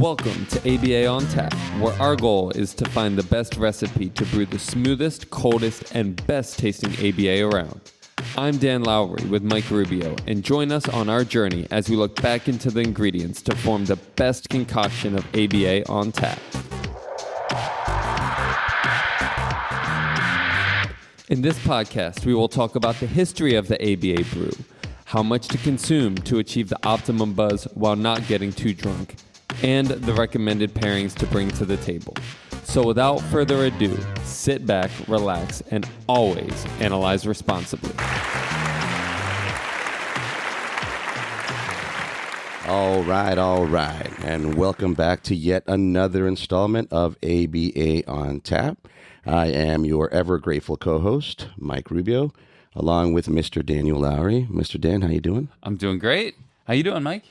Welcome to ABA on Tap, where our goal is to find the best recipe to brew the smoothest, coldest, and best tasting ABA around. I'm Dan Lowry with Mike Rubio, and join us on our journey as we look back into the ingredients to form the best concoction of ABA on tap. In this podcast, we will talk about the history of the ABA brew, how much to consume to achieve the optimum buzz while not getting too drunk, and the recommended pairings to bring to the table. So without further ado, sit back, relax, and always analyze responsibly. All right, and welcome back to yet another installment of ABA on Tap. I am your ever grateful co-host, Mike Rubio, along with Mr. Daniel Lowry. Mr. Dan, how you doing? I'm doing great. How you doing, Mike?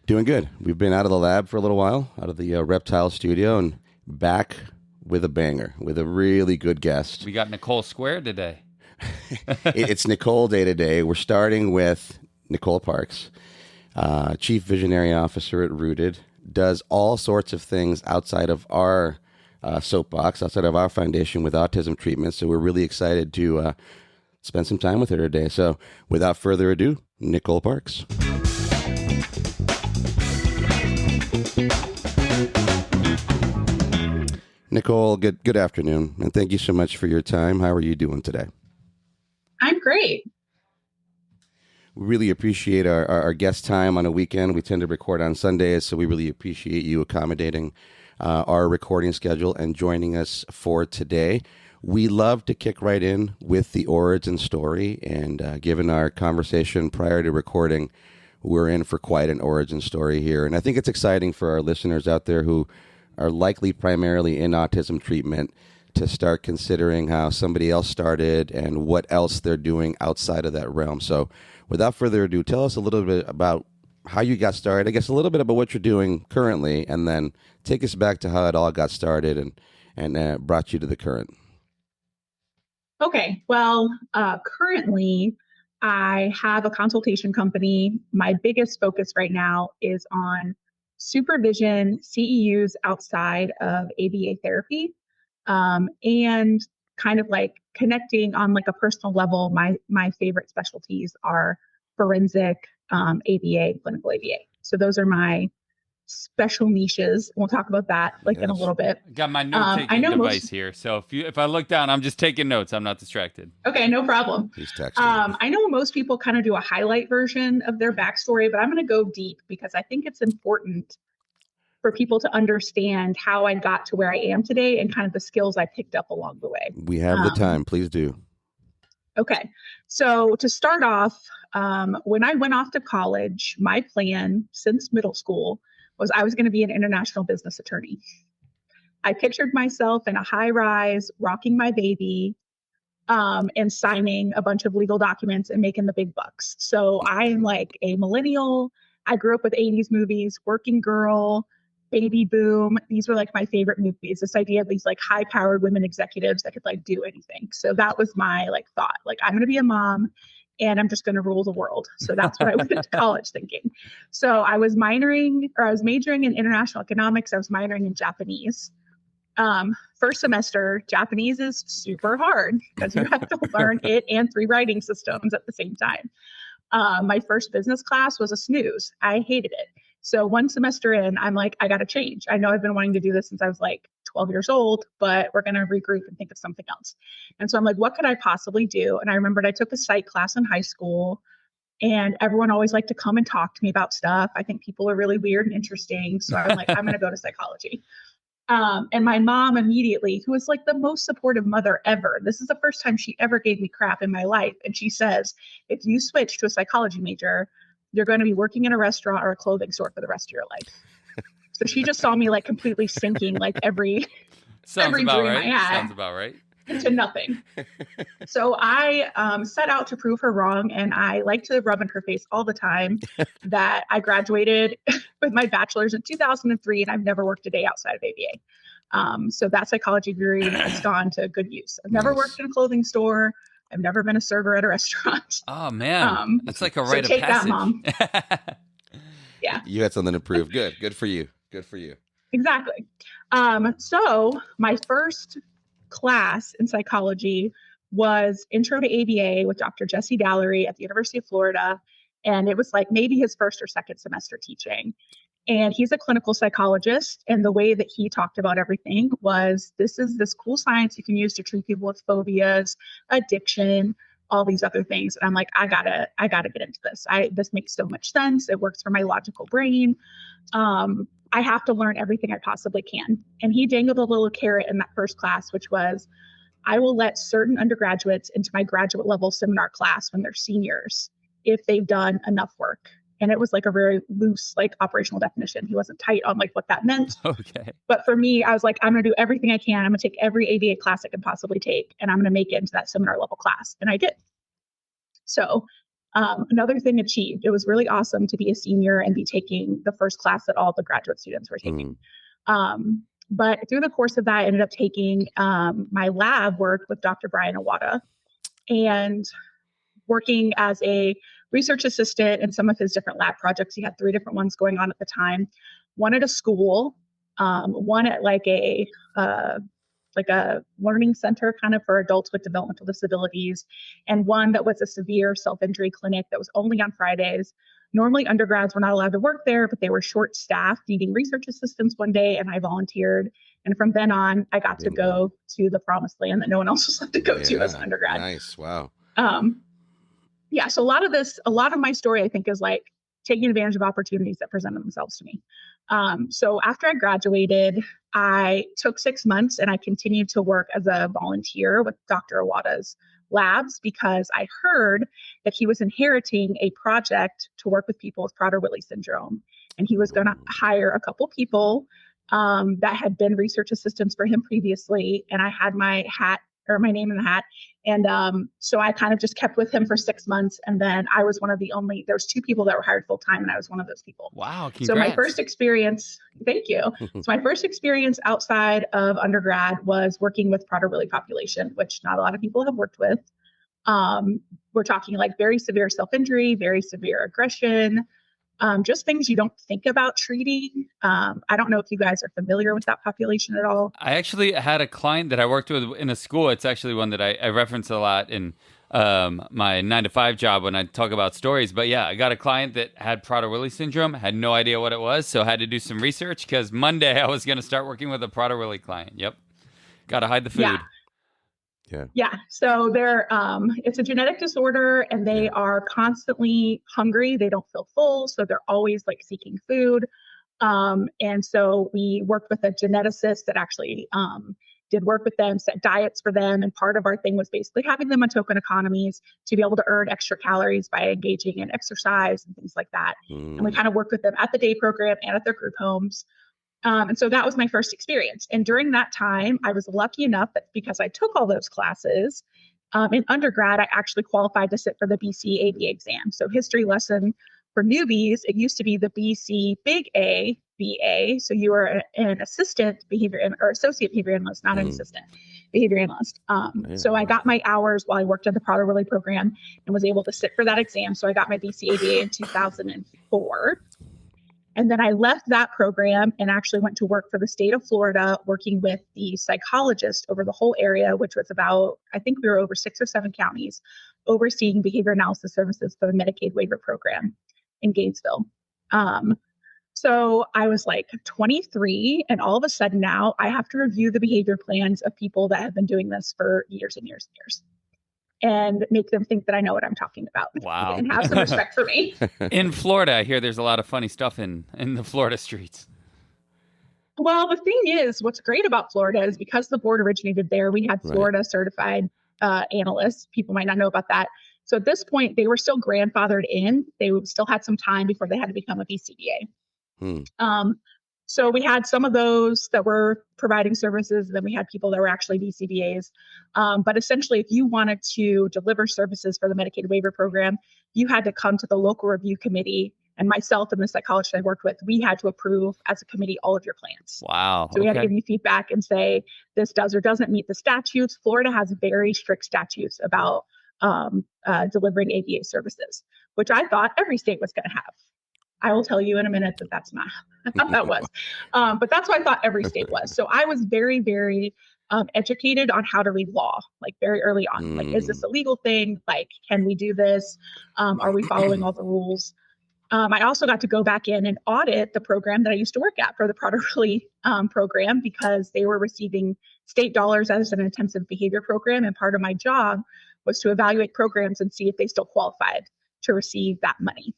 Doing good. We've been out of the lab for a little while, out of the reptile studio, and back with a banger, with a really good guest. We got Nicole Square today. It's Nicole Day today. We're starting with Nicole Parks, Chief Visionary Officer at Rooted, does all sorts of things outside of our soapbox, outside of our foundation with autism treatment. So we're really excited to spend some time with her today. So without further ado, Nicole Parks. Nicole, good afternoon, and thank you so much for your time. How are you doing today? I'm great. We really appreciate our guest time on a weekend. We tend to record on Sundays, so we really appreciate you accommodating our recording schedule and joining us for today. We love to kick right in with the origin story, and given our conversation prior to recording, we're in for quite an origin story here. And I think it's exciting for our listeners out there who are likely primarily in autism treatment to start considering how somebody else started and what else they're doing outside of that realm. So without further ado, tell us a little bit about how you got started, I guess a little bit about what you're doing currently, and then take us back to how it all got started and brought you to the current. Okay. Well, currently I have a consultation company. My biggest focus right now is on supervision, CEUs outside of ABA therapy, and kind of like connecting on like a personal level. My favorite specialties are forensic, ABA, clinical ABA. So those are my special niches. We'll talk about that in a little bit. Got my note-taking device here, so if I look down, I'm just taking notes. I'm not distracted. Okay, no problem. He's texting. I know most people kind of do a highlight version of their backstory, but I'm going to go deep because I think it's important for people to understand how I got to where I am today and kind of the skills I picked up along the way. We have the time. Please do. Okay. So to start off, when I went off to college, my plan since middle school was I was going to be an international business attorney. I pictured myself in a high rise, rocking my baby, and signing a bunch of legal documents and making the big bucks. So I'm like a millennial. I grew up with 80s movies, working girl, baby boom. These were like my favorite movies. This idea of these like high powered women executives that could like do anything. So that was my like thought, like I'm going to be a mom and I'm just going to rule the world. So that's what I went into college thinking. So I was majoring in international economics. I was minoring in Japanese. First semester, Japanese is super hard because you have to learn it and 3 writing systems at the same time. My first business class was a snooze. I hated it. So one semester in, I'm like, I got to change. I know I've been wanting to do this since I was like 12 years old, but we're going to regroup and think of something else. And so I'm like, what could I possibly do? And I remembered I took a psych class in high school and everyone always liked to come and talk to me about stuff. I think people are really weird and interesting. So I'm like, I'm going to go to psychology. And my mom immediately, who was like the most supportive mother ever, this is the first time she ever gave me crap in my life. And she says, if you switch to a psychology major, you're going to be working in a restaurant or a clothing store for the rest of your life. So she just saw me like completely sinking like every dream I had. Sounds about right. Into nothing. So I set out to prove her wrong, and I like to rub in her face all the time that I graduated with my bachelor's in 2003, and I've never worked a day outside of ABA. So that psychology degree has gone to good use. I've never worked in a clothing store. I've never been a server at a restaurant. Oh, man. That's like a rite of take passage. That, Mom. Yeah. You had something to prove. Good for you. Good for you. Exactly. So my first class in psychology was Intro to ABA with Dr. Jesse Dallery at the University of Florida. And it was like maybe his first or second semester teaching. And he's a clinical psychologist. And the way that he talked about everything was this is this cool science you can use to treat people with phobias, addiction, all these other things. And I'm like, I gotta get into this. This makes so much sense. It works for my logical brain. I have to learn everything I possibly can. And he dangled a little carrot in that first class, which was I will let certain undergraduates into my graduate level seminar class when they're seniors if they've done enough work. And it was like a very loose, like operational definition. He wasn't tight on like what that meant. Okay. But for me, I was like, I'm going to do everything I can. I'm going to take every ABA class I can possibly take, and I'm going to make it into that seminar level class. And I did. So another thing achieved. It was really awesome to be a senior and be taking the first class that all the graduate students were taking. But through the course of that, I ended up taking my lab work with Dr. Brian Awada and working as a research assistant in some of his different lab projects. He had 3 different ones going on at the time. One at a school, one at like a learning center kind of for adults with developmental disabilities, and one that was a severe self-injury clinic that was only on Fridays. Normally undergrads were not allowed to work there, but they were short-staffed needing research assistants one day, and I volunteered. And from then on, I got to go to the promised land that no one else was allowed to go to as an undergrad. Nice. Wow. Yeah. So a lot of my story, I think, is like taking advantage of opportunities that presented themselves to me. So after I graduated, I took 6 months and I continued to work as a volunteer with Dr. Awada's labs because I heard that he was inheriting a project to work with people with Prader-Willi syndrome. And he was going to hire a couple people that had been research assistants for him previously. And I had my name in the hat. And so I kind of just kept with him for 6 months. And then I was there was 2 people that were hired full time, and I was one of those people. Wow. Congrats. So my first experience, thank you. So my first experience outside of undergrad was working with Prader-Willi population, which not a lot of people have worked with. We're talking like very severe self-injury, very severe aggression, just things you don't think about treating. I don't know if you guys are familiar with that population at all. I actually had a client that I worked with in a school. It's actually one that I reference a lot in my 9-to-5 job when I talk about stories. But yeah, I got a client that had Prader-Willi syndrome, had no idea what it was, so I had to do some research because Monday I was going to start working with a Prader-Willi client. Yep. Got to hide the food. Yeah. So it's a genetic disorder, and they are constantly hungry. They don't feel full. So they're always like seeking food. And so we worked with a geneticist that actually did work with them, set diets for them. And part of our thing was basically having them on token economies to be able to earn extra calories by engaging in exercise and things like that. And we kind of worked with them at the day program and at their group homes. And so that was my first experience. And during that time, I was lucky enough that because I took all those classes in undergrad, I actually qualified to sit for the BCBA exam. So history lesson for newbies, it used to be the BCBA. So you were an assistant behavior or associate behavior analyst, not an assistant behavior analyst. So I got my hours while I worked at the Prader-Willi program and was able to sit for that exam. So I got my BCBA in 2004. And then I left that program and actually went to work for the state of Florida, working with the psychologist over the whole area, which was about, I think we were over 6 or 7 counties, overseeing behavior analysis services for the Medicaid waiver program in Gainesville. So I was like 23, and all of a sudden now I have to review the behavior plans of people that have been doing this for years and years and years, and make them think that I know what I'm talking about. Wow. And have some respect for me. In Florida, I hear there's a lot of funny stuff in the Florida streets. Well, the thing is, what's great about Florida is because the board originated there, we had Florida certified analysts. People might not know about that. So at this point, they were still grandfathered in. They still had some time before they had to become a BCBA. So we had some of those that were providing services, and then we had people that were actually BCBAs. But essentially, if you wanted to deliver services for the Medicaid waiver program, you had to come to the local review committee, and myself and the psychologist I worked with, we had to approve as a committee all of your plans. Wow. So we had to give you feedback and say, this does or doesn't meet the statutes. Florida has very strict statutes about delivering ABA services, which I thought every state was going to have. I will tell you in a minute that that's not how that was. But that's what I thought every state was. So I was very, very educated on how to read law, like very early on. Like, is this a legal thing? Like, can we do this? Are we following all the rules? I also got to go back in and audit the program that I used to work at for the Prader-Willi program, because they were receiving state dollars as an intensive behavior program. And part of my job was to evaluate programs and see if they still qualified to receive that money.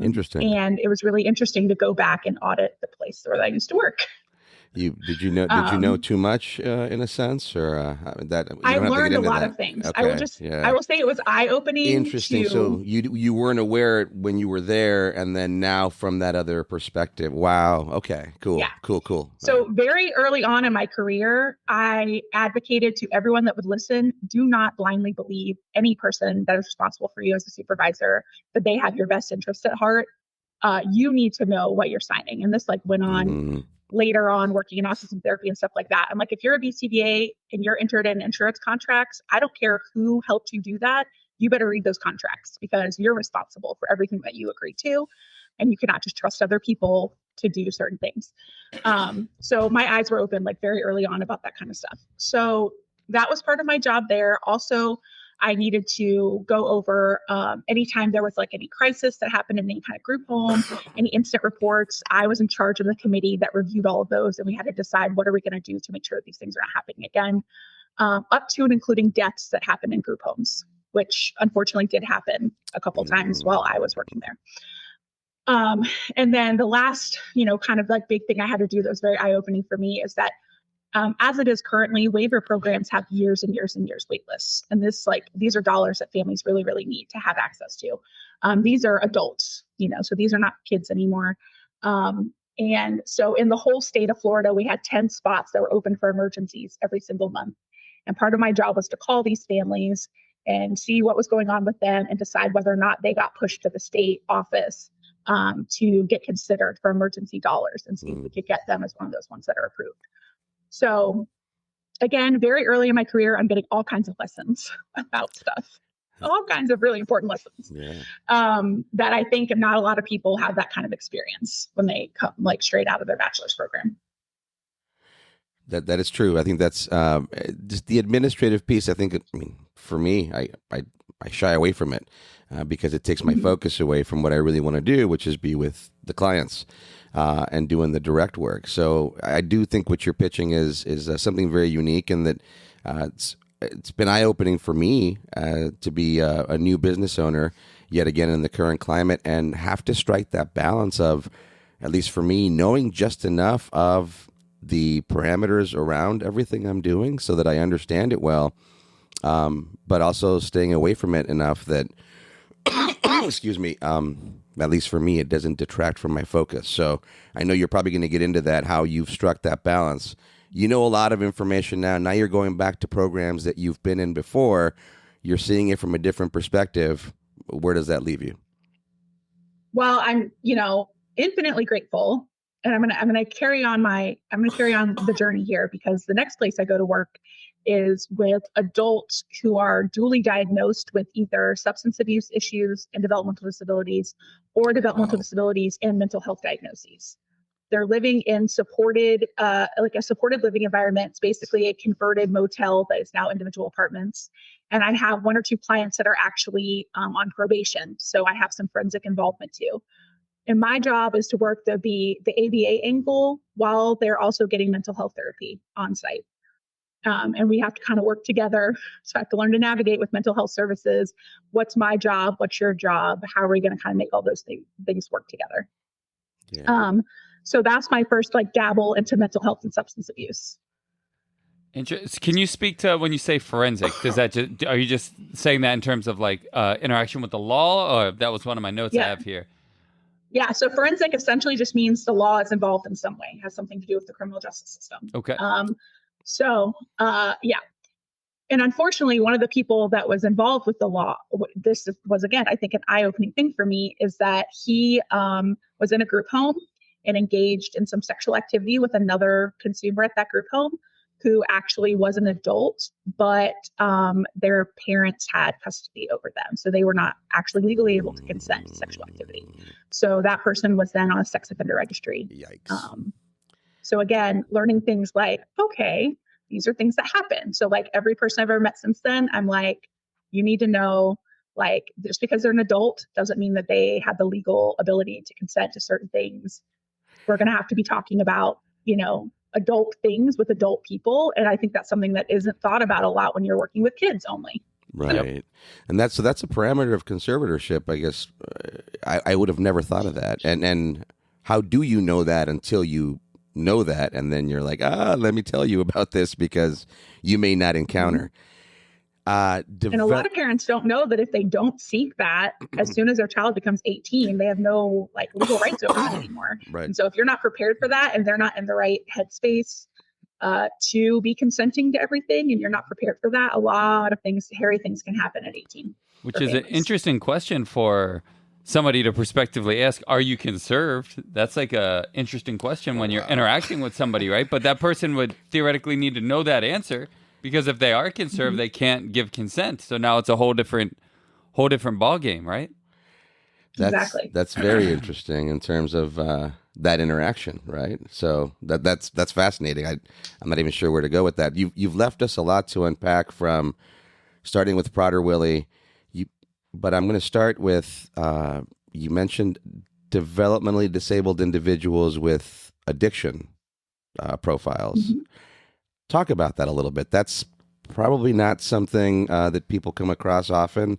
Interesting. And it was really interesting to go back and audit the place where I used to work. Did you know too much in a sense, or that you I don't have to learned get a into lot that? of things. Okay, I will say it was eye-opening. Interesting. So you weren't aware when you were there, and then now from that other perspective. Wow. Okay. Cool. Yeah. Cool. So very early on in my career, I advocated to everyone that would listen, do not blindly believe any person that is responsible for you as a supervisor, that they have your best interest at heart. You need to know what you're signing. And this went on later on, working in autism therapy and stuff like that. I'm like, if you're a BCBA and you're entered in insurance contracts, I don't care who helped you do that. You better read those contracts, because you're responsible for everything that you agree to. And you cannot just trust other people to do certain things. So my eyes were open very early on about that kind of stuff. So that was part of my job there. Also, I needed to go over anytime there was any crisis that happened in any kind of group home, any incident reports. I was in charge of the committee that reviewed all of those, and we had to decide what are we going to do to make sure that these things are not happening again, up to and including deaths that happened in group homes, which unfortunately did happen a couple times while I was working there. And then the last, big thing I had to do that was very eye-opening for me is that as it is currently, waiver programs have years and years and years wait lists. And these are dollars that families really, really need to have access to. These are adults, so these are not kids anymore. And so in the whole state of Florida, we had 10 spots that were open for emergencies every single month. And part of my job was to call these families and see what was going on with them and decide whether or not they got pushed to the state office to get considered for emergency dollars, and see if we could get them as one of those ones that are approved. So again, very early in my career, I'm getting all kinds of lessons about stuff, all kinds of really important lessons that I think not a lot of people have that kind of experience when they come straight out of their bachelor's program. That is true. I think that's just the administrative piece. I think, for me, I shy away from it because it takes my focus away from what I really want to do, which is be with the clients and doing the direct work. So I do think what you're pitching is something very unique, and that it's been eye-opening for me to be a new business owner yet again in the current climate, and have to strike that balance of, at least for me, knowing just enough of the parameters around everything I'm doing so that I understand it well, but also staying away from it enough that, excuse me, at least for me, it doesn't detract from my focus. So I know you're probably going to get into that, how you've struck that balance. You know a lot of information now. Now you're going back to programs that you've been in before. You're seeing it from a different perspective. Where does that leave you? Well, I'm, infinitely grateful. And I'm going to carry on the journey here, because the next place I go to work is with adults who are duly diagnosed with either substance abuse issues and developmental disabilities, or developmental disabilities and mental health diagnoses. They're living in supported living environment. It's basically a converted motel that is now individual apartments. And I have one or two clients that are actually on probation. So I have some forensic involvement too. And my job is to work the ABA angle while they're also getting mental health therapy on site. And we have to kind of work together. So I have to learn to navigate with mental health services. What's my job? What's your job? How are we going to kind of make all those things work together? Yeah. So that's my first dabble into mental health and substance abuse. Can you speak to when you say forensic? Are you just saying that in terms of interaction with the law, or that was one of my notes I have here? Yeah. So forensic essentially just means the law is involved in some way, has something to do with the criminal justice system. Okay. And unfortunately, one of the people that was involved with the law, this was, again, I think an eye-opening thing for me, is that he was in a group home and engaged in some sexual activity with another consumer at that group home who actually was an adult, but their parents had custody over them. So they were not actually legally able to consent to sexual activity. So that person was then on a sex offender registry. Yikes. So again, learning things like, okay, these are things that happen. So like every person I've ever met since then, I'm like, you need to know, like, just because they're an adult doesn't mean that they have the legal ability to consent to certain things. We're going to have to be talking about, adult things with adult people. And I think that's something that isn't thought about a lot when you're working with kids only. Right. Yep. And that's a parameter of conservatorship, I guess. I would have never thought of that. And how do you know that until you know that? And then you're like, let me tell you about this because you may not encounter. And a lot of parents don't know that if they don't seek that, as soon as their child becomes 18, they have no legal rights over them anymore. Right. And so if you're not prepared for that and they're not in the right headspace to be consenting to everything, and you're not prepared for that, a lot of hairy things can happen at 18. Which is an interesting question for somebody to prospectively ask. Are you conserved? That's like a interesting question when you're interacting with somebody, right? But that person would theoretically need to know that answer. Because if they are conserved, they can't give consent. So now it's a whole different ball game, right? Exactly. That's very interesting in terms of that interaction, right? So that's fascinating. I'm not even sure where to go with that. You've left us a lot to unpack from starting with Prader-Willi. But I'm going to start with you mentioned developmentally disabled individuals with addiction profiles. Mm-hmm. Talk about that a little bit. That's probably not something that people come across often.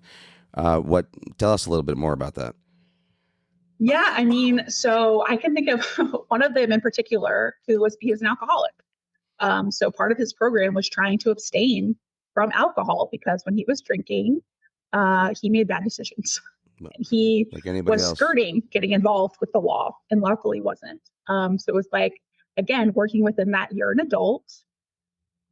Tell us a little bit more about that. Yeah, I mean, so I can think of one of them in particular he was an alcoholic. So part of his program was trying to abstain from alcohol because when he was drinking, he made bad decisions. And he was skirting getting involved with the law, and luckily wasn't. So it was like, again, working within that, you're an adult.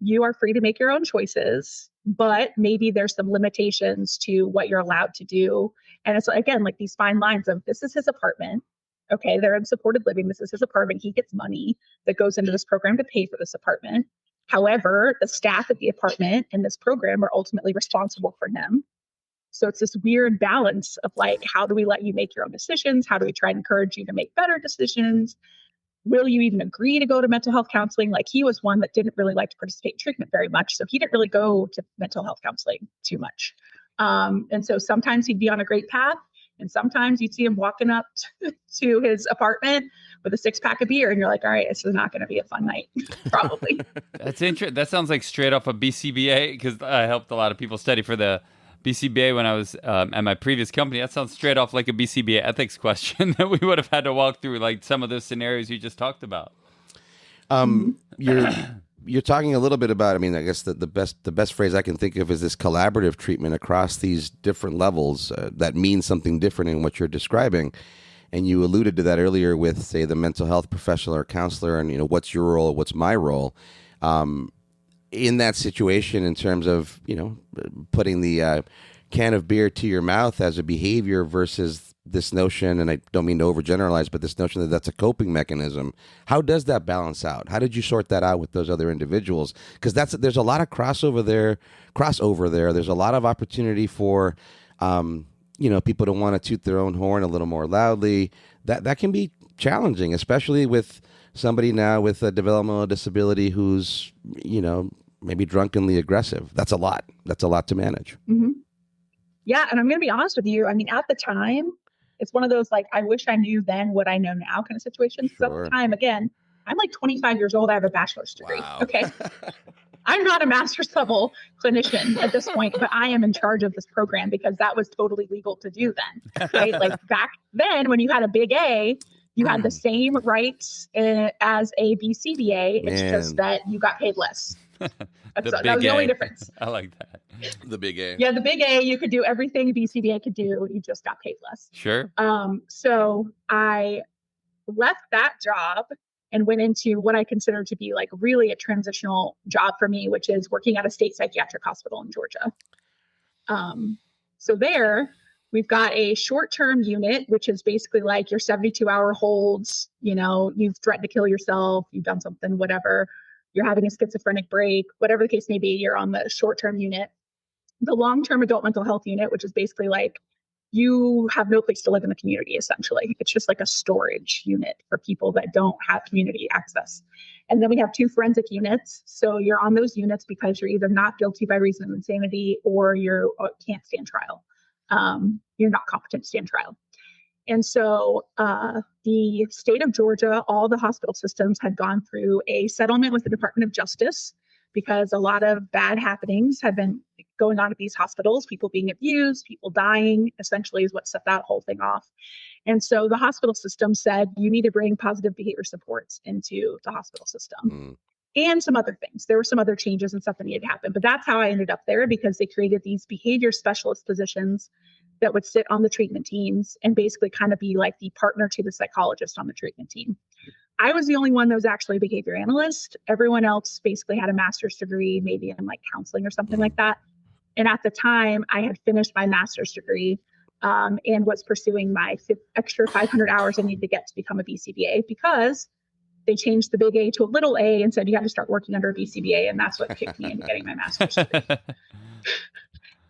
You are free to make your own choices, but maybe there's some limitations to what you're allowed to do. And it's again, like these fine lines of this is his apartment. Okay, they're in supported living. This is his apartment. He gets money that goes into this program to pay for this apartment. However, the staff at the apartment and this program are ultimately responsible for him. So it's this weird balance of like, how do we let you make your own decisions? How do we try and encourage you to make better decisions? Will you even agree to go to mental health counseling? Like he was one that didn't really like to participate in treatment very much. So he didn't really go to mental health counseling too much. And so sometimes he'd be on a great path. And sometimes you'd see him walking up to his apartment with a 6-pack of beer. And you're like, all right, this is not going to be a fun night, probably. That's interesting. That sounds like straight off a BCBA because I helped a lot of people study for the BCBA when I was at my previous company. That sounds straight off like a BCBA ethics question that we would have had to walk through, like some of those scenarios you just talked about. You're talking a little bit about, I mean, I guess the best phrase I can think of is this collaborative treatment across these different levels that means something different in what you're describing. And you alluded to that earlier with, say, the mental health professional or counselor and, what's your role, what's my role. In that situation, in terms of putting the can of beer to your mouth as a behavior versus this notion, and I don't mean to overgeneralize, but this notion that that's a coping mechanism. How does that balance out? How did you sort that out with those other individuals? Because there's a lot of crossover there. There's a lot of opportunity for people to want to toot their own horn a little more loudly. That can be challenging, especially with somebody now with a developmental disability who's maybe drunkenly aggressive. That's a lot to manage. Mm-hmm. Yeah. And I'm going to be honest with you. I mean, at the time, it's one of those, like, I wish I knew then what I know now kind of situations. Sure. At the time, again, I'm like 25 years old. I have a bachelor's degree. Wow. Okay. I'm not a master's level clinician at this point, but I am in charge of this program because that was totally legal to do then, right? Like back then when you had a big A, you had the same rights as a BCBA. It's just that you got paid less. That was the only difference. I like that. The big A. Yeah, the big A, you could do everything BCBA could do. You just got paid less. Sure. So I left that job and went into what I consider to be like really a transitional job for me, which is working at a state psychiatric hospital in Georgia. So there, we've got a short-term unit, which is basically like your 72-hour holds, you've threatened to kill yourself, you've done something, whatever. you're having a schizophrenic break, whatever the case may be, you're on the short-term unit. The long-term adult mental health unit, which is basically like you have no place to live in the community, essentially. It's just like a storage unit for people that don't have community access. And then we have 2 forensic units. So you're on those units because you're either not guilty by reason of insanity or you can't stand trial. You're not competent to stand trial. And so the state of Georgia, all the hospital systems had gone through a settlement with the Department of Justice because a lot of bad happenings had been going on at these hospitals, people being abused, people dying, essentially is what set that whole thing off. And so the hospital system said, you need to bring positive behavior supports into the hospital system. And some other things. There were some other changes and stuff that needed to happen. But that's how I ended up there, because they created these behavior specialist positions that would sit on the treatment teams and basically kind of be like the partner to the psychologist on the treatment team. I was the only one that was actually a behavior analyst. Everyone else basically had a master's degree, maybe in like counseling or something like that. And at the time, I had finished my master's degree and was pursuing my extra 500 hours I needed to get to become a BCBA, because they changed the big A to a little a and said you had to start working under a BCBA. And that's what kicked me into getting my master's degree.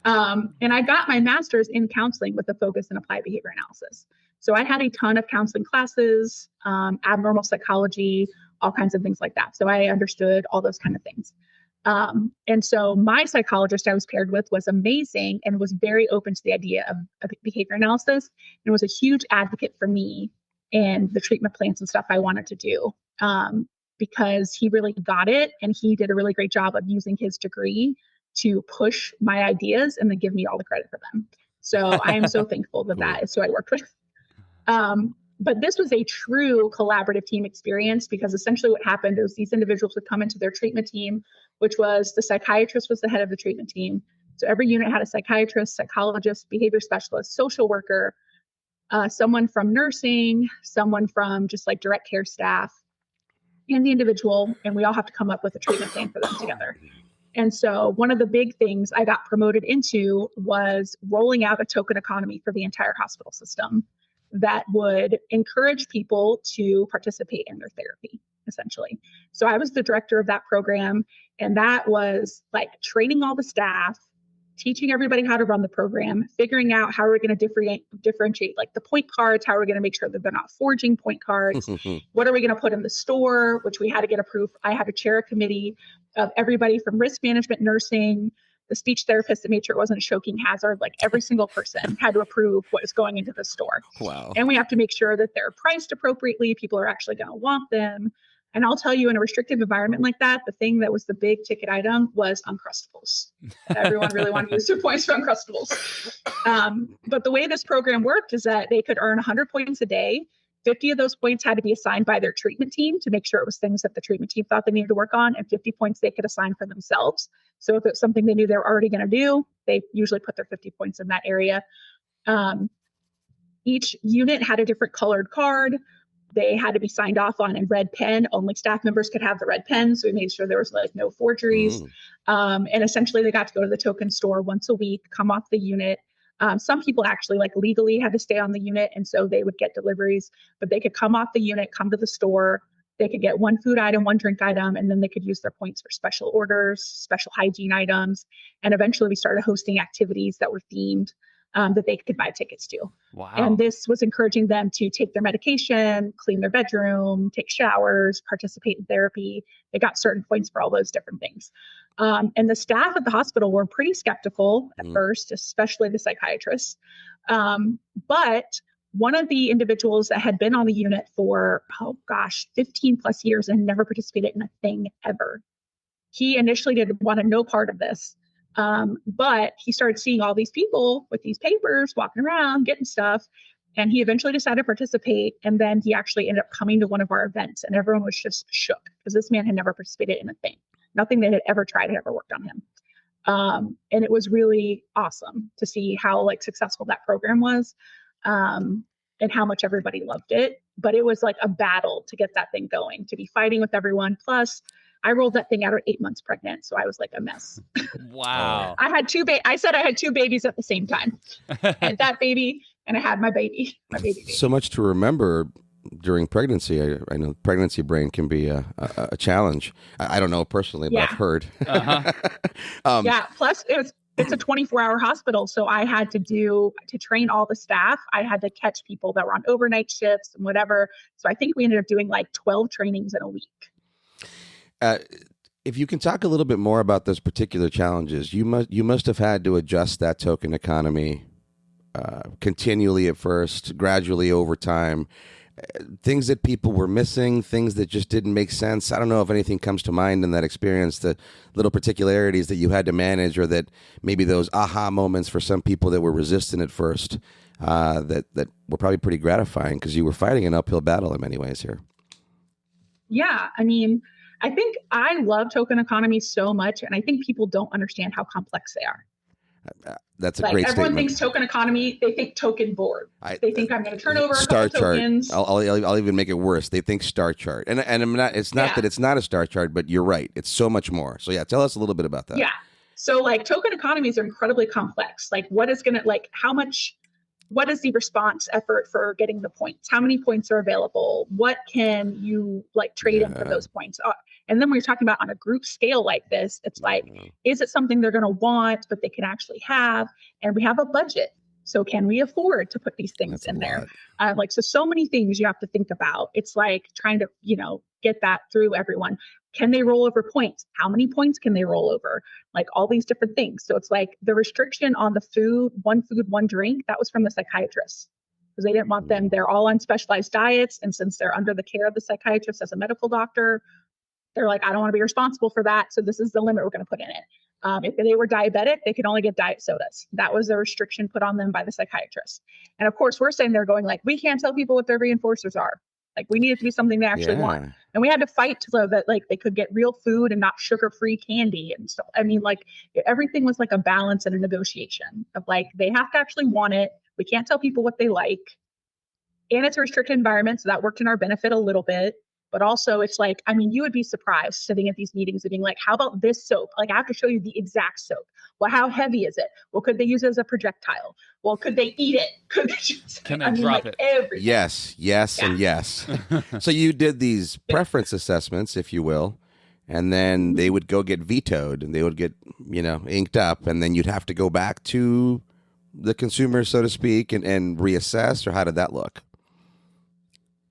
And I got my master's in counseling with a focus in applied behavior analysis. So I had a ton of counseling classes, abnormal psychology, all kinds of things like that. So I understood all those kind of things. And so my psychologist I was paired with was amazing and was very open to the idea of behavior analysis, and was a huge advocate for me and the treatment plans and stuff I wanted to do, because he really got it. And he did a really great job of using his degree to push my ideas and then give me all the credit for them. So I am so thankful that that is who I worked with. But this was a true collaborative team experience, because essentially what happened is these individuals would come into their treatment team, which was the psychiatrist was the head of the treatment team. So every unit had a psychiatrist, psychologist, behavior specialist, social worker, someone from nursing, someone from just like direct care staff, and the individual. And we all have to come up with a treatment plan for them together. And so one of the big things I got promoted into was rolling out a token economy for the entire hospital system that would encourage people to participate in their therapy, essentially. So I was the director of that program, and that was like training all the staff, teaching everybody how to run the program, figuring out how we're going to differentiate like the point cards, how we're going to make sure that they're not forging point cards, what are we going to put in the store, which we had to get approved. I had to chair a committee of everybody from risk management, nursing, the speech therapist that made sure it wasn't a choking hazard. Like every single person had to approve what was going into the store. Wow. And we have to make sure that they're priced appropriately. People are actually going to want them. And I'll tell you, in a restrictive environment like that, the thing that was the big ticket item was Uncrustables. Everyone really wanted to use their points for Uncrustables. But the way this program worked is that they could earn 100 points a day. 50 of those points had to be assigned by their treatment team to make sure it was things that the treatment team thought they needed to work on, and 50 points they could assign for themselves. So if it's something they knew they were already going to do, they usually put their 50 points in that area. Each unit had a different colored card. They had to be signed off on in red pen. Only staff members could have the red pen. So we made sure there was like no forgeries. And essentially they got to go to the token store once a week, come off the unit. Some people actually like legally had to stay on the unit, and so they would get deliveries, but they could come off the unit, come to the store. They could get one food item, one drink item, and then they could use their points for special orders, special hygiene items. And eventually we started hosting activities that were themed that they could buy tickets to. Wow. And this was encouraging them to take their medication, clean their bedroom, take showers, participate in therapy. They got certain points for all those different things. And the staff at the hospital were pretty skeptical at first, especially the psychiatrists. But one of the individuals that had been on the unit for, 15 plus years and never participated in a thing ever. He initially didn't want to know part of this. But he started seeing all these people with these papers walking around, getting stuff. And he eventually decided to participate. And then he actually ended up coming to one of our events, and everyone was just shook because this man had never participated in a thing. Nothing they had ever tried had ever worked on him. And it was really awesome to see how like successful that program was, and how much everybody loved it. But it was like a battle to get that thing going, to be fighting with everyone. Plus, I rolled that thing out at 8 months pregnant, so I was like a mess. Wow. I had I said I had two babies at the same time. I had that baby, and I had my baby. So much to remember during pregnancy. I know pregnancy brain can be a challenge. I don't know personally, but I've heard. Yeah. Plus, it's a 24-hour hospital, so I had to train all the staff. I had to catch people that were on overnight shifts and whatever. So I think we ended up doing like 12 trainings in a week. If you can talk a little bit more about those particular challenges, you must have had to adjust that token economy continually at first, gradually over time. Things that people were missing, things that just didn't make sense. I don't know if anything comes to mind in that experience, the little particularities that you had to manage, or that maybe those aha moments for some people that were resistant at first, that were probably pretty gratifying because you were fighting an uphill battle in many ways here. Yeah. I mean, I think I love token economy so much, and I think people don't understand how complex they are. That's a like great everyone statement. Thinks token economy, they think token board. They think I'm going to turn over star a couple chart. Tokens. I'll even make it worse. They think star chart, and I'm not. It's not that it's not a star chart, but you're right. It's so much more. So yeah, tell us a little bit about that. Yeah. So like token economies are incredibly complex. Like what is the response effort for getting the points? How many points are available? What can you like trade in for those points? And then when you're talking about on a group scale like this, it's like, is it something they're going to want, but they can actually have? And we have a budget. So can we afford to put these things in there? So many things you have to think about. It's like trying to, get that through everyone. Can they roll over points? How many points can they roll over? Like all these different things. So it's like the restriction on the food, one drink, that was from the psychiatrist because they didn't want them. They're all on specialized diets. And since they're under the care of the psychiatrist as a medical doctor, they're like, I don't want to be responsible for that. So this is the limit we're going to put in it. If they were diabetic, they could only get diet sodas. That was a restriction put on them by the psychiatrist. And of course, we're saying they're going like, we can't tell people what their reinforcers are. Like we need it to be something they actually want. And we had to fight so that like they could get real food and not sugar-free candy and stuff. I mean, like everything was like a balance and a negotiation of like, they have to actually want it. We can't tell people what they like. And it's a restricted environment. So that worked in our benefit a little bit. But also it's like, I mean, you would be surprised sitting at these meetings and being like, how about this soap? Like I have to show you the exact soap. Well, how heavy is it? Well, could they use it as a projectile? Well, could they eat it? Could they just, Can they drop it? Everything. Yes, and yes. So you did these preference assessments, if you will, and then they would go get vetoed and they would get, inked up, and then you'd have to go back to the consumer, so to speak, and reassess, or how did that look?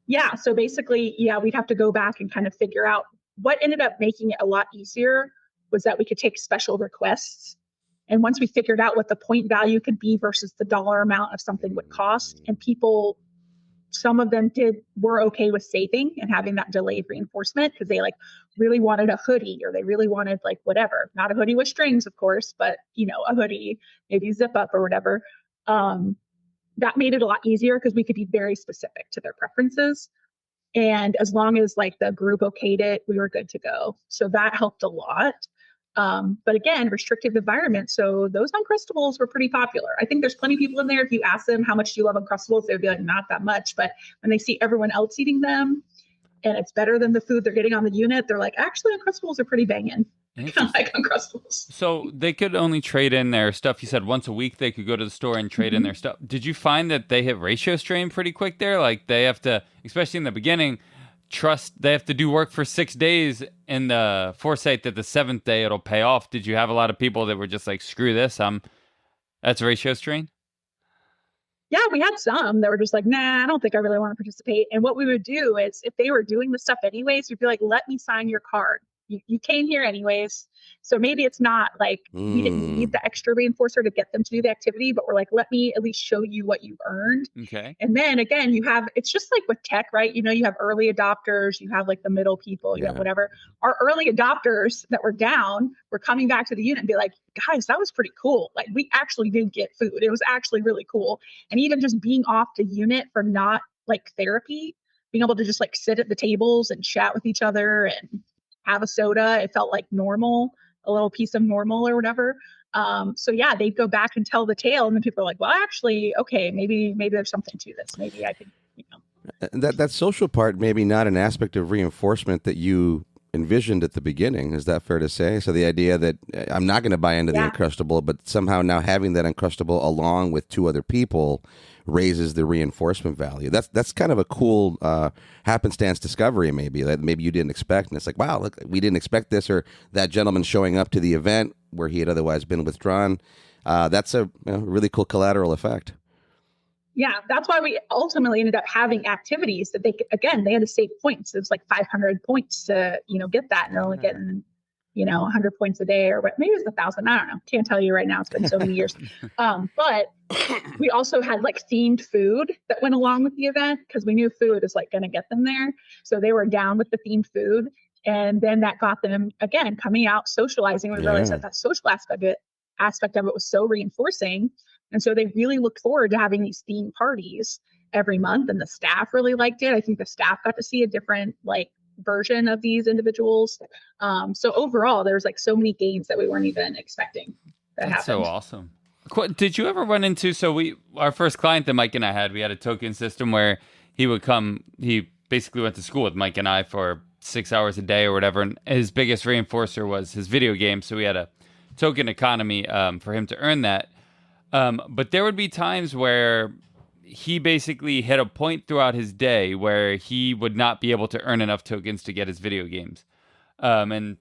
Yeah. So basically, we'd have to go back and kind of figure out what ended up making it a lot easier was that we could take special requests. And once we figured out what the point value could be versus the dollar amount of something would cost, and people, some of them were okay with saving and having that delayed reinforcement because they like really wanted a hoodie or they really wanted like whatever, not a hoodie with strings, of course, but a hoodie, maybe zip up or whatever. That made it a lot easier because we could be very specific to their preferences. And as long as like the group okayed it, we were good to go. So that helped a lot. But again, restrictive environment. So those Uncrustables were pretty popular. I think there's plenty of people in there. If you ask them how much do you love Uncrustables, they'd be like, not that much. But when they see everyone else eating them and it's better than the food they're getting on the unit, they're like, actually, Uncrustables are pretty banging. I like Uncrustables. So they could only trade in their stuff. You said once a week they could go to the store and trade in their stuff. Did you find that they hit ratio strain pretty quick there? Like they have to, especially in the beginning, they have to do work for 6 days in the foresight that the 7th day it'll pay off. Did you have a lot of people that were just like, screw this, that's ratio strain? Yeah, we had some that were just like, nah, I don't think I really want to participate. And what we would do is if they were doing the stuff anyways, we'd be like, let me sign your card. You came here anyways. So maybe it's not like we didn't need the extra reinforcer to get them to do the activity, but we're like, let me at least show you what you've earned. Okay. And then again, it's just like with tech, right? You have early adopters, you have like the middle people, you have whatever. Our early adopters that were down were coming back to the unit and be like, guys, that was pretty cool. Like we actually did get food. It was actually really cool. And even just being off the unit for not like therapy, being able to just like sit at the tables and chat with each other and have a soda. It felt like normal, a little piece of normal or whatever. So yeah, they'd go back and tell the tale. And then people are like, well, actually, okay, maybe there's something to this. Maybe I could, That social part, maybe not an aspect of reinforcement that you envisioned at the beginning. Is that fair to say? So the idea that I'm not going to buy into the Uncrustable, but somehow now having that Uncrustable along with two other people raises the reinforcement value. That's kind of a cool happenstance discovery, maybe that maybe you didn't expect. And it's like, wow, look, we didn't expect this, or that gentleman showing up to the event where he had otherwise been withdrawn. That's a really cool collateral effect. Yeah, that's why we ultimately ended up having activities that they had to save points. It was like 500 points to, get that, and they're only getting, 100 points a day, or what, maybe it's 1,000. I don't know. Can't tell you right now. It's been so many years. But we also had like themed food that went along with the event, because we knew food is like going to get them there. So they were down with the themed food. And then that got them, again, coming out, socializing. We realized that social aspect of it was so reinforcing. And so they really looked forward to having these theme parties every month, and the staff really liked it. I think the staff got to see a different version of these individuals. So overall, there's so many gains that we weren't even expecting. That's so awesome. Did you ever run into, our first client that Mike and I had, we had a token system where he would come, he basically went to school with Mike and I for 6 hours a day or whatever. And his biggest reinforcer was his video game. So we had a token economy for him to earn that. But there would be times where he basically hit a point throughout his day where he would not be able to earn enough tokens to get his video games. And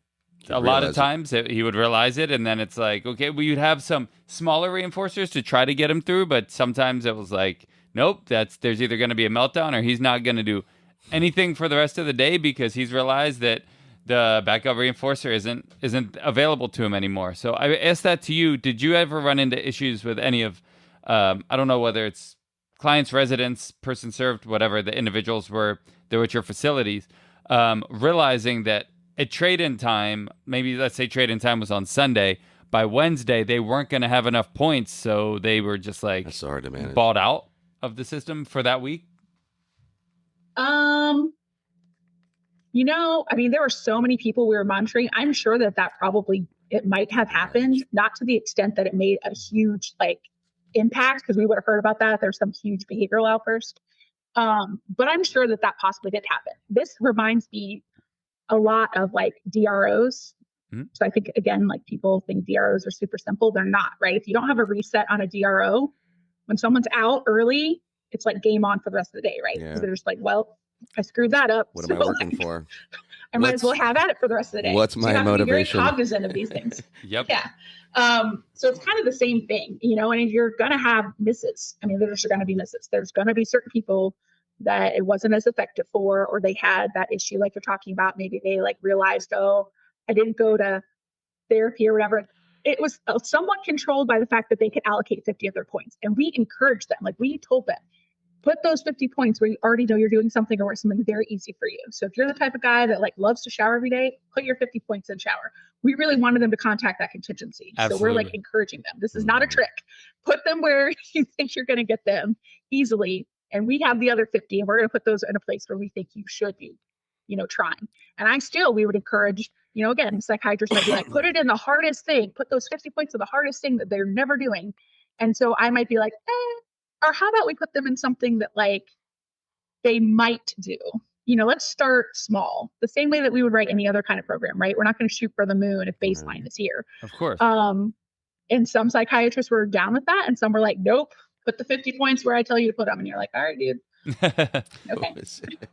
a lot of times he would realize it, and then it's like, okay, well, you'd have some smaller reinforcers to try to get him through, but sometimes it was like, nope, there's either going to be a meltdown or he's not going to do anything for the rest of the day because he's realized that the backup reinforcer isn't available to him anymore. So I asked that to you. Did you ever run into issues with any of, I don't know whether it's clients, residents, person served, whatever the individuals were there at your facilities, realizing that at trade-in time, maybe let's say trade-in time was on Sunday, by Wednesday they weren't going to have enough points, so they were just that's so hard to manage. Bought out of the system for that week? There were so many people we were monitoring. I'm sure that probably, it might have happened, not to the extent that it made a huge impact, because we would have heard about that. There's some huge behavioral outburst. But I'm sure that possibly did happen. This reminds me a lot of DROs. Mm-hmm. So I think, again, people think DROs are super simple. They're not, right? If you don't have a reset on a DRO, when someone's out early, it's game on for the rest of the day, right? Because they're just well, I screwed that up. What am I working for? I might as well have at it for the rest of the day. What's my motivation? Be very cognizant of these things. Yep. Yeah. So it's kind of the same thing, and you're going to have misses. There's going to be misses. There's going to be certain people that it wasn't as effective for, or they had that issue like you're talking about. Maybe they realized, oh, I didn't go to therapy or whatever. It was somewhat controlled by the fact that they could allocate 50 of their points. And we encouraged them, we told them, put those 50 points where you already know you're doing something or something very easy for you. So if you're the type of guy that loves to shower every day, put your 50 points in shower. We really wanted them to contact that contingency. Absolutely. So we're encouraging them. This is not a trick. Put them where you think you're going to get them easily. And we have the other 50, and we're going to put those in a place where we think you should be, trying. And we would encourage, again, psychiatrists might be put it in the hardest thing, put those 50 points in the hardest thing that they're never doing. And so I might be or how about we put them in something that they might do? Let's start small. The same way that we would write any other kind of program, right? We're not going to shoot for the moon if baseline is here. Of course. And some psychiatrists were down with that, and some were nope, put the 50 points where I tell you to put them. And you're all right, dude. Okay.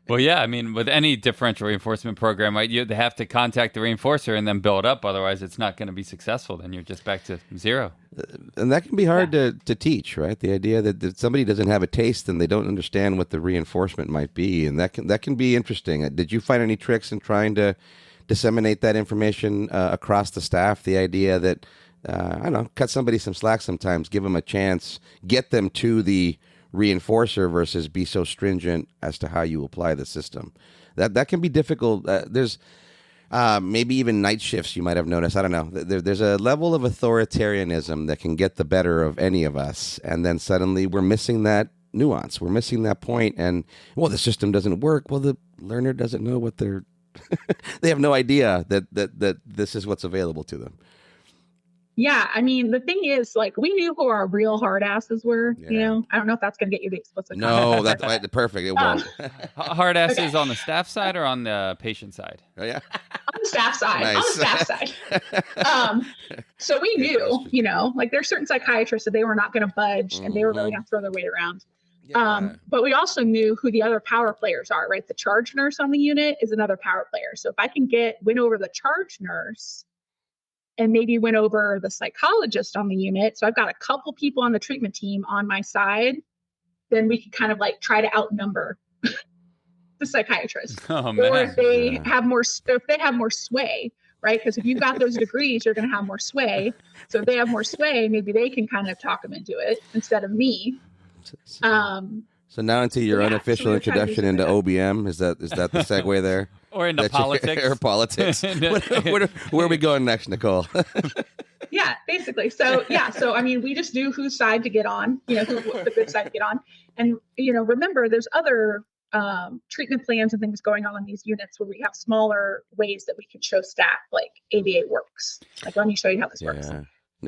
Well, yeah, with any differential reinforcement program, right, they have to contact the reinforcer and then build up. Otherwise, it's not going to be successful. Then you're just back to zero. And that can be hard to teach, right? The idea that somebody doesn't have a taste and they don't understand what the reinforcement might be, and that can be interesting. Did you find any tricks in trying to disseminate that information across the staff? The idea that I don't know, cut somebody some slack sometimes, give them a chance, get them to the reinforcer versus be so stringent as to how you apply the system. That can be difficult. There's maybe even night shifts you might have noticed. I don't know. There's a level of authoritarianism that can get the better of any of us, and then suddenly we're missing that nuance. We're missing that point, and the system doesn't work. Well, the learner doesn't know what they're. They have no idea that this is what's available to them. Yeah, I mean, the thing is, like, we knew who our real hard asses were. Yeah. I don't know if that's going to get you the explicit No, content. that's perfect. It Um, won't. Hard asses Okay. on the staff side or on the patient side? Oh, yeah. On the staff side. On the Nice. staff side. So we Good knew, question. like there's certain psychiatrists that they were not going to budge and they were really Mhm. going to throw their weight around. Yeah. But we also knew who the other power players are, right? The charge nurse on the unit is another power player. So if I can win over the charge nurse and maybe win over the psychologist on the unit, so I've got a couple people on the treatment team on my side, then we can kind of like try to outnumber the psychiatrist. Oh, Or man. if they Yeah. have more sway, right? Because if you've got those degrees, you're going to have more sway. So if they have more sway, maybe they can kind of talk them into it instead of me. So now into your Yeah, unofficial so we were trying to do introduction into something OBM, is that the segue there? Or into That you- politics. or politics. Where are we going next, Nicole? Yeah, basically. So I mean, we just knew whose side to get on, who the good side to get on. And, remember, there's other treatment plans and things going on in these units where we have smaller ways that we can show staff like ABA works. Like, let me show you how this works.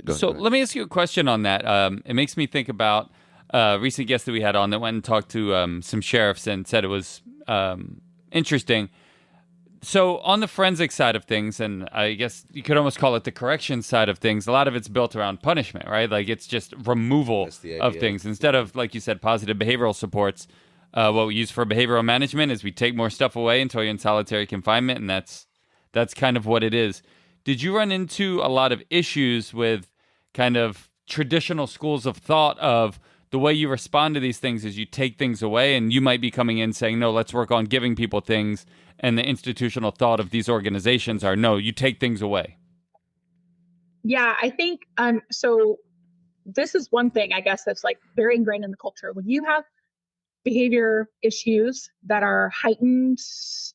Go So ahead. let me ask you a question on that. It makes me think about a recent guest that we had on that went and talked to some sheriffs and said it was interesting. So on the forensic side of things, and I guess you could almost call it the correction side of things, a lot of it's built around punishment, right? Like it's just removal That's the of idea. things. Instead of, like you said, positive behavioral supports, what we use for behavioral management is we take more stuff away until you're in solitary confinement, and that's kind of what it is. Did you run into a lot of issues with kind of traditional schools of thought of the way you respond to these things is you take things away, and you might be coming in saying, no, let's work on giving people things, and the institutional thought of these organizations are, no, you take things away? Yeah, I think so this is one thing, I guess, that's like very ingrained in the culture. When you have behavior issues that are heightened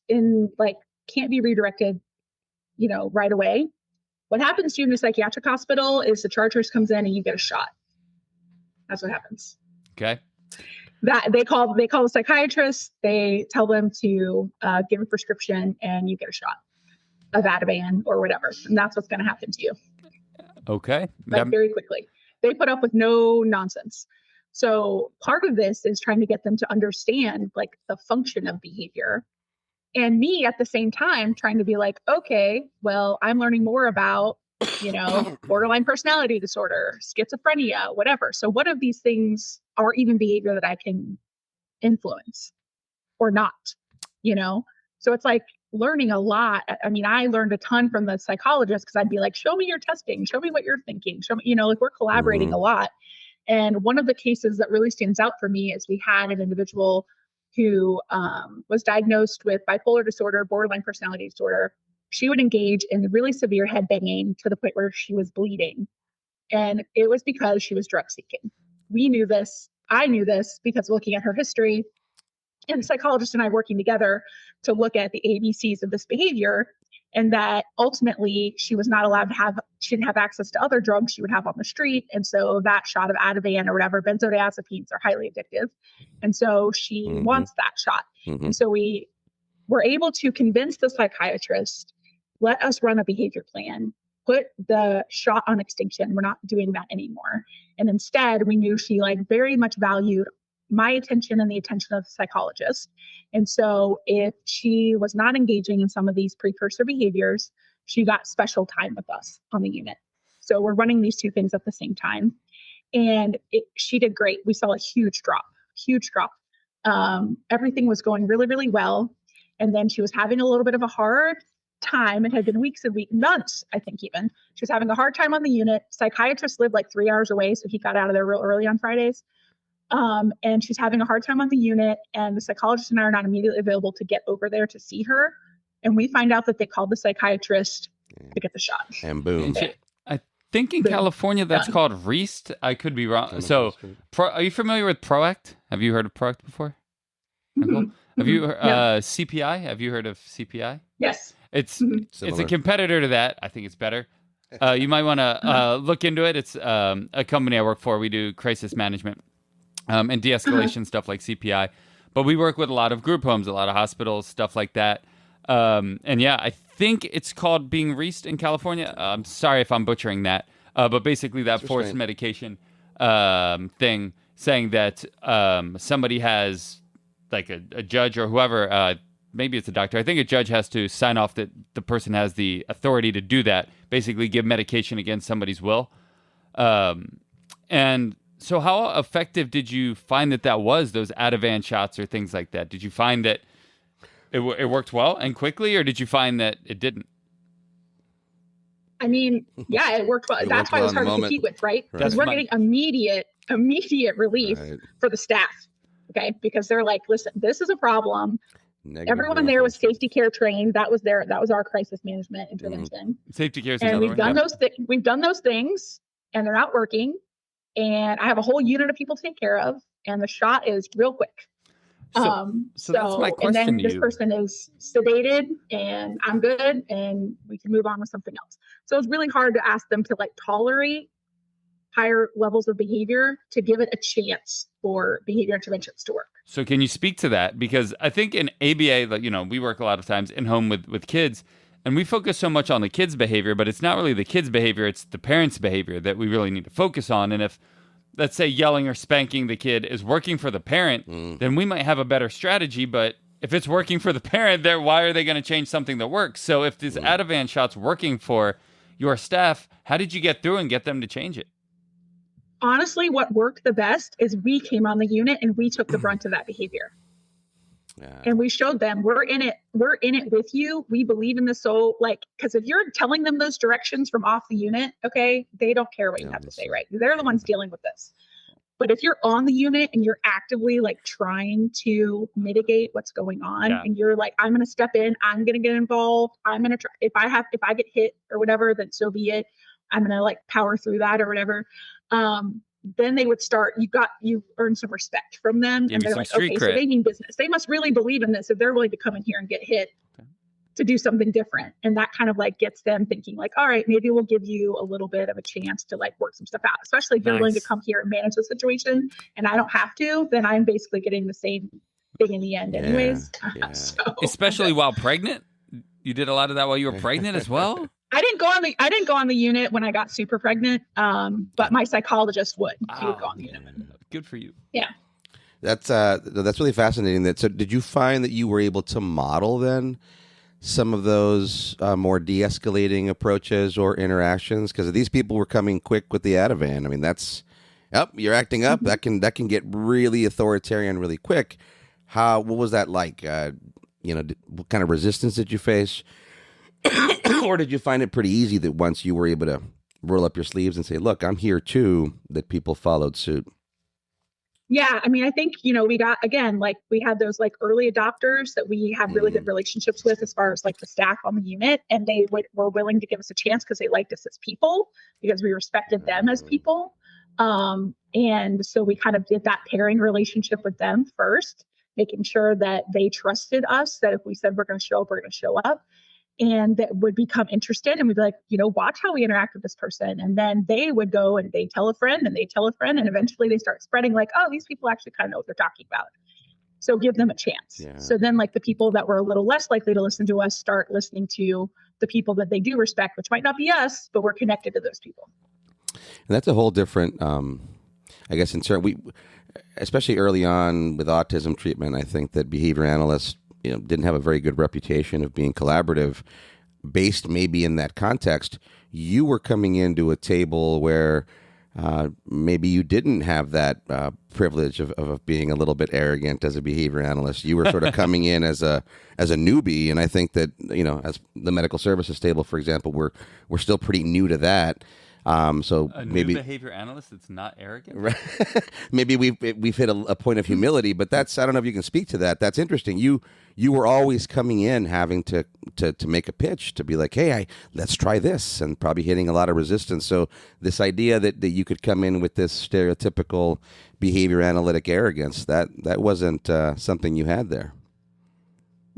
in like can't be redirected, right away, what happens to you in the psychiatric hospital is the charge nurse comes in and you get a shot. That's what happens. Okay. That they call the psychiatrist, they tell them to give a prescription and you get a shot of Ativan or whatever. And that's what's going to happen to you. Okay. Like very quickly. They put up with no nonsense. So part of this is trying to get them to understand like the function of behavior. And me at the same time trying to be like, okay, well, I'm learning more about, borderline personality disorder, schizophrenia, whatever. So what of these things are even behavior that I can influence or not, So it's like learning a lot. I mean, I learned a ton from the psychologist because I'd be like, show me your testing, show me what you're thinking, show me, like we're collaborating a lot. And one of the cases that really stands out for me is we had an individual who was diagnosed with bipolar disorder, borderline personality disorder. She would engage in really severe head banging to the point where she was bleeding. And it was because she was drug seeking. We knew this. I knew this because looking at her history and the psychologist and I working together to look at the ABCs of this behavior, and that ultimately she was not allowed to she didn't have access to other drugs she would have on the street. And so that shot of Ativan or whatever, benzodiazepines are highly addictive. And so she wants that shot. And so we were able to convince the psychiatrist, let us run a behavior plan, put the shot on extinction. We're not doing that anymore. And instead we knew she like very much valued my attention and the attention of the psychologist. And so if she was not engaging in some of these precursor behaviors, she got special time with us on the unit. So we're running these two things at the same time. And she did great. We saw a huge drop. Everything was going really, really well. And then she was having a little bit of a hard time. It had been weeks and months, I think even. She was having a hard time on the unit. Psychiatrist lived like 3 hours away, so he got out of there real early on Fridays. And she's having a hard time on the unit, and the psychologist and I are not immediately available to get over there to see her. And we find out that they called the psychiatrist to get the shot. And boom. I think in California that's called REAST. I could be wrong. So are you familiar with PROACT? Have you heard of PROACT before? Have you CPI? Have you heard of CPI? Yes. It's a competitor to that. I think it's better. You might want to look into it. It's a company I work for. We do crisis management and de-escalation stuff like CPI. But we work with a lot of group homes, a lot of hospitals, stuff like that. And yeah, I think it's called being REAST in California. I'm sorry if I'm butchering that. but basically that forced Interesting. medication thing, saying that somebody has, like a judge or whoever, maybe it's a doctor. I think a judge has to sign off that the person has the authority to do that, basically give medication against somebody's will. And so how effective did you find that was, those Ativan shots or things like that? Did you find that it worked well and quickly, or did you find that it didn't? I mean, yeah, it worked well. It That's worked why it well was in the hard to moment. compete with, right? Because That's we're my- getting immediate relief Right. for the staff. Okay. Because they're like, listen, this is a problem. Negative Everyone there was reinforcement. safety care trained. That was our crisis management intervention. Safety care is And another we've one. done Yeah. we've done those things, and they're not working. And I have a whole unit of people to take care of, and the shot is real quick. So that's my and question then to this you. person is sedated, and I'm good, and we can move on with something else. So it's really hard to ask them to like tolerate higher levels of behavior to give it a chance for behavior interventions to work. So can you speak to that? Because I think in ABA, like, we work a lot of times in home with kids, and we focus so much on the kids' behavior, but it's not really the kids' behavior, it's the parents' behavior that we really need to focus on. And if, let's say, yelling or spanking the kid is working for the parent, then we might have a better strategy. But if it's working for the parent, why are they going to change something that works? So if this Ativan shot's working for your staff, how did you get through and get them to change it? Honestly, what worked the best is we came on the unit and we took the brunt of that behavior. Yeah. And we showed them we're in it with you. We believe in this. So because if you're telling them those directions from off the unit, okay, they don't care what you have to say, right? They're the ones dealing with this. But if you're on the unit and you're actively like trying to mitigate what's going on, and you're like, I'm going to step in, I'm going to get involved. I'm going to try, if I get hit or whatever, then so be it. I'm going to like power through that or whatever. Then they would start, you earn some respect from them. And they're like, okay, so they mean business. They must really believe in this if they're willing to come in here and get hit to do something different. And that kind of like gets them thinking like, all right, maybe we'll give you a little bit of a chance to like work some stuff out, especially if you're willing to come here and manage the situation and I don't have to, then I'm basically getting the same thing in the end anyways. Yeah. So, Especially while pregnant? You did a lot of that while you were pregnant as well? I didn't go on the unit when I got super pregnant, but my psychologist would. He would go on the unit. Good for you. Yeah. That's really fascinating. So did you find that you were able to model then some of those more de-escalating approaches or interactions? Because these people were coming quick with the Ativan. I mean, that's, you're acting up. That can get really authoritarian really quick. What was that like? What kind of resistance did you face? Or did you find it pretty easy that once you were able to roll up your sleeves and say, look, I'm here too, that people followed suit? Yeah. I mean, I think, we got, again, like we had those like early adopters that we have really good relationships with as far as like the staff on the unit. And they were willing to give us a chance because they liked us as people, because we respected them as people. And so we kind of did that pairing relationship with them first, making sure that they trusted us, that if we said we're going to show up, we're going to show up. And that would become interested, and we'd be like, watch how we interact with this person. And then they would go and they tell a friend and they tell a friend, and eventually they start spreading like, oh, these people actually kind of know what they're talking about. So give them a chance. Yeah. So then like the people that were a little less likely to listen to us start listening to the people that they do respect, which might not be us, but we're connected to those people. And that's a whole different, I guess, especially early on with autism treatment, I think that behavior analysts didn't have a very good reputation of being collaborative based maybe in that context. You were coming into a table where maybe you didn't have that privilege of being a little bit arrogant as a behavior analyst. You were sort of coming in as a newbie. And I think that, as the medical services table, for example, we're still pretty new to that. So maybe new behavior analyst that's not arrogant. Right. Maybe we've hit a point of humility, but I don't know if you can speak to that. That's interesting. You were always coming in having to make a pitch to be like, hey, let's try this, and probably hitting a lot of resistance. So this idea that you could come in with this stereotypical behavior analytic arrogance, that wasn't something you had there.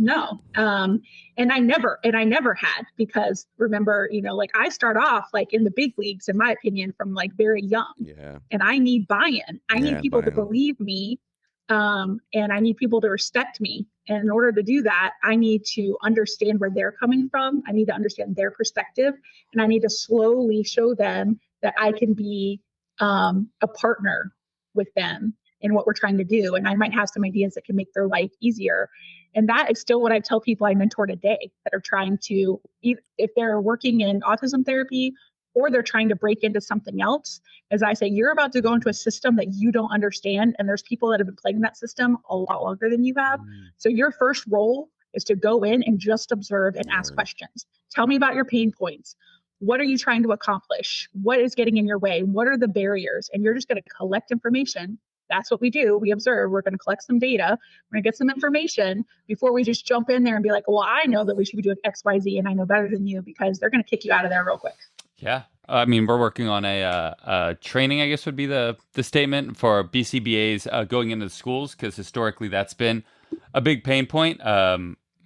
No. And I never had, because remember, like I start off like in the big leagues, in my opinion, from like very young. Yeah. And I need buy-in. I need people to believe me. And I need people to respect me. And in order to do that, I need to understand where they're coming from. I need to understand their perspective. And I need to slowly show them that I can be a partner with them in what we're trying to do. And I might have some ideas that can make their life easier. And that is still what I tell people I mentor today that are trying to, if they're working in autism therapy or they're trying to break into something else, as I say, you're about to go into a system that you don't understand. And there's people that have been playing that system a lot longer than you have. So your first role is to go in and just observe and ask questions. Tell me about your pain points. What are you trying to accomplish? What is getting in your way? What are the barriers? And you're just going to collect information. That's what we do. We observe. We're going to collect some data. We're going to get some information before we just jump in there and be like, well, I know that we should be doing X, Y, Z, and I know better than you, because they're going to kick you out of there real quick. Yeah. I mean, we're working on a training, I guess would be the statement for BCBAs going into the schools, because historically that's been a big pain point.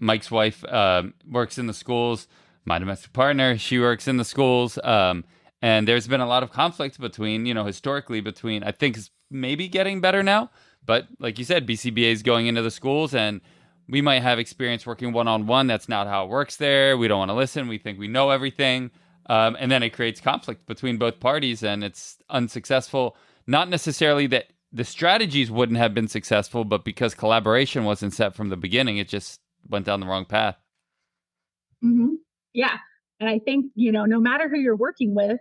Mike's wife works in the schools. My domestic partner, she works in the schools. And there's been a lot of conflict between, historically between, I think it's maybe getting better now. But like you said, BCBAs going into the schools, and we might have experience working one-on-one. That's not how it works there. We don't want to listen. We think we know everything. And then it creates conflict between both parties, and it's unsuccessful. Not necessarily that the strategies wouldn't have been successful, but because collaboration wasn't set from the beginning, it just went down the wrong path. Mm-hmm. Yeah. And I think, no matter who you're working with,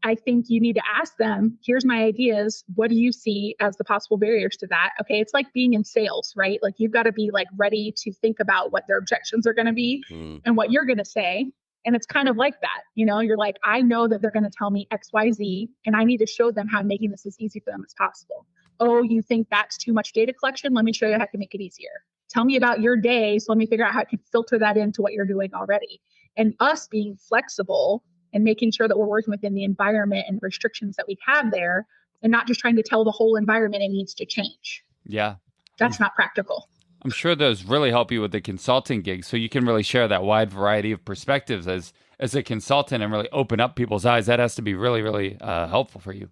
I think you need to ask them, here's my ideas. What do you see as the possible barriers to that? Okay. It's like being in sales, right? Like you've got to be like ready to think about what their objections are going to be and what you're going to say. And it's kind of like that, you're like, I know that they're going to tell me X, Y, Z, and I need to show them how I'm making this as easy for them as possible. Oh, you think that's too much data collection? Let me show you how to make it easier. Tell me about your day. So let me figure out how to filter that into what you're doing already. And us being flexible and making sure that we're working within the environment and restrictions that we have there, and not just trying to tell the whole environment it needs to change. Yeah. That's not practical. I'm sure those really help you with the consulting gigs, so you can really share that wide variety of perspectives as a consultant and really open up people's eyes. That has to be really, really helpful for you.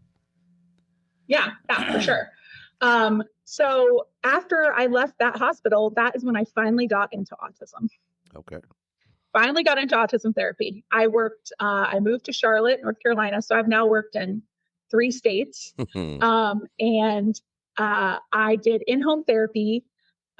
Yeah, for sure. So after I left that hospital, that is when I finally got into autism. Okay. Finally got into autism therapy. I moved to Charlotte, North Carolina. So I've now worked in 3 states. And I did in-home therapy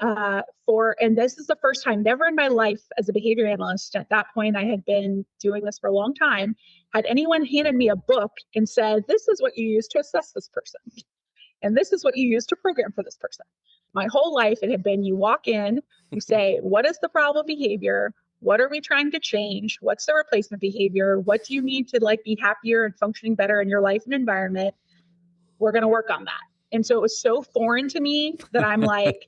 and this is the first time, never in my life as a behavior analyst. At that point, I had been doing this for a long time. Had anyone handed me a book and said, this is what you use to assess this person. And this is what you use to program for this person. My whole life, it had been, you walk in, you say, what is the problem behavior? What are we trying to change? What's the replacement behavior? What do you need to be happier and functioning better in your life and environment? We're going to work on that. And so it was so foreign to me that I'm like,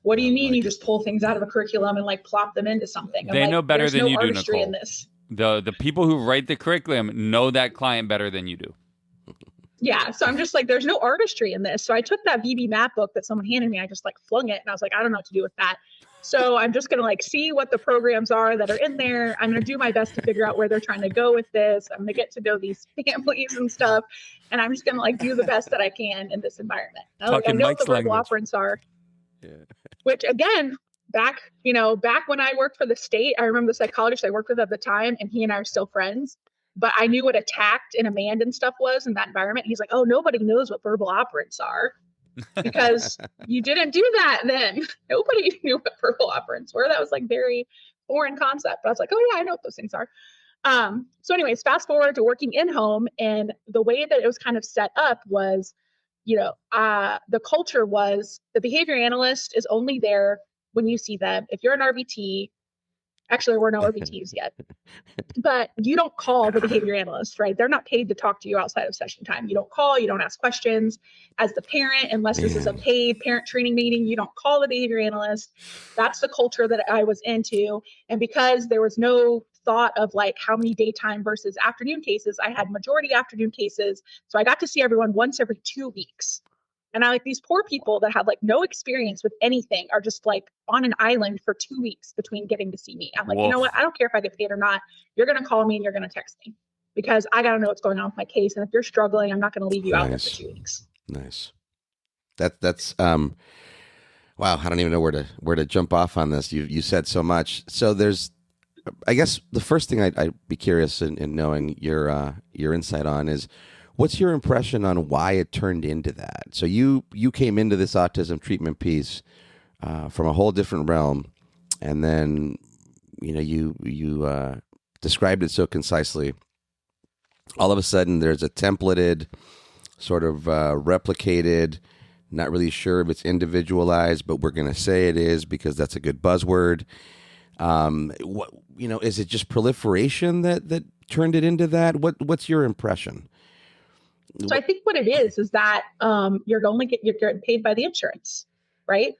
what do you mean you just pull things out of a curriculum and plop them into something? They know better than you do, artistry Nicole. In this. The people who write the curriculum know that client better than you do. Yeah. So I'm just like, there's no artistry in this. So I took that VB Math book that someone handed me. I just flung it. And I was like, I don't know what to do with that. So I'm just going to see what the programs are that are in there. I'm going to do my best to figure out where they're trying to go with this. I'm going to get to know these families and stuff. And I'm just going to do the best that I can in this environment. I know what the verbal operants are. Yeah. Which again, back when I worked for the state, I remember the psychologist I worked with at the time, and he and I are still friends. But I knew what attacked and AMAND and stuff was in that environment. He's like, oh, nobody knows what verbal operants are because you didn't do that then. Nobody knew what verbal operants were. That was very foreign concept. But I was like, oh yeah, I know what those things are. So anyways, fast forward to working in home, and the way that it was kind of set up was, the culture was the behavior analyst is only there when you see them. If you're an RBT, actually, there were no RBTs yet, but you don't call the behavior analyst, right? They're not paid to talk to you outside of session time. You don't call, you don't ask questions. As the parent, unless this is a paid parent training meeting, you don't call the behavior analyst. That's the culture that I was into. And because there was no thought of how many daytime versus afternoon cases, I had majority afternoon cases. So I got to see everyone once every 2 weeks. And I these poor people that have no experience with anything are just on an island for 2 weeks between getting to see me. I'm like, you know what? I don't care if I get paid or not. You're going to call me and you're going to text me because I got to know what's going on with my case. And if you're struggling, I'm not going to leave you out there for 2 weeks. Nice. That's wow. I don't even know where to jump off on this. You said so much. So there's I guess the first thing I'd be curious in knowing your insight on is, what's your impression on why it turned into that? So you came into this autism treatment piece from a whole different realm, and then you described it so concisely. All of a sudden, there's a templated, sort of replicated, not really sure if it's individualized, but we're going to say it is because that's a good buzzword. Is it just proliferation that turned it into that? What's your impression? So I think what it is that you're getting paid by the insurance, right?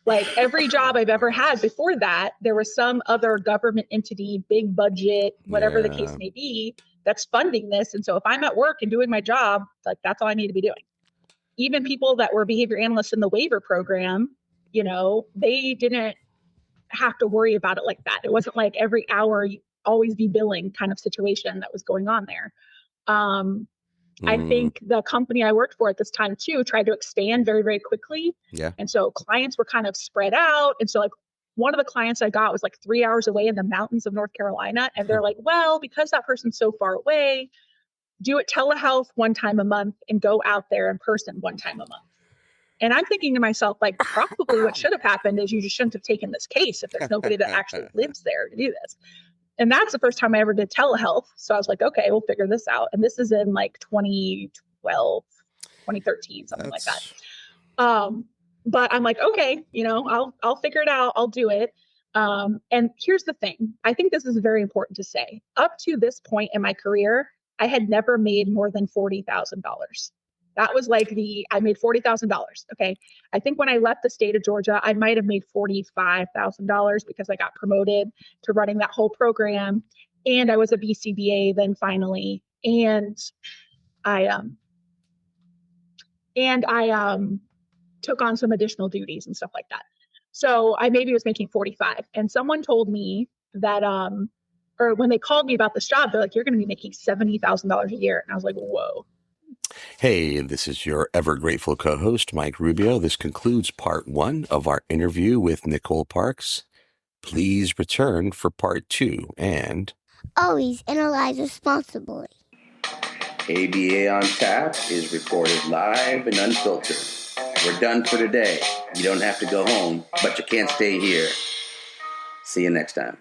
Like every job I've ever had before that, there was some other government entity, big budget, whatever the case may be, that's funding this. And so if I'm at work and doing my job, like that's all I need to be doing. Even people that were behavior analysts in the waiver program, they didn't have to worry about it like that. It wasn't like every hour you always be billing kind of situation that was going on there. I think the company I worked for at this time too tried to expand very, very quickly. Yeah. And so clients were kind of spread out. And so like one of the clients I got was like 3 hours away in the mountains of North Carolina. And they're like, well, because that person's so far away, do it telehealth one time a month and go out there in person one time a month. And I'm thinking to myself, like, probably what should have happened is you just shouldn't have taken this case if there's nobody that actually lives there to do this. And that's the first time I ever did telehealth. So I was like, okay, we'll figure this out. And this is in like 2012, 2013, something like that. But I'm like, okay, I'll figure it out. I'll do it. And here's the thing. I think this is very important to say. Up to this point in my career, I had never made more than $40,000. That was like I made $40,000. Okay. I think when I left the state of Georgia, I might have made $45,000 because I got promoted to running that whole program. And I was a BCBA then finally. And I took on some additional duties and stuff like that. So I maybe was making 45. And someone told me that, or when they called me about this job, they're like, you're going to be making $70,000 a year. And I was like, whoa. Hey, this is your ever grateful co-host, Mike Rubio. This concludes part 1 of our interview with Nicole Parks. Please return for part 2 and always analyze responsibly. ABA on Tap is recorded live and unfiltered. We're done for today. You don't have to go home, but you can't stay here. See you next time.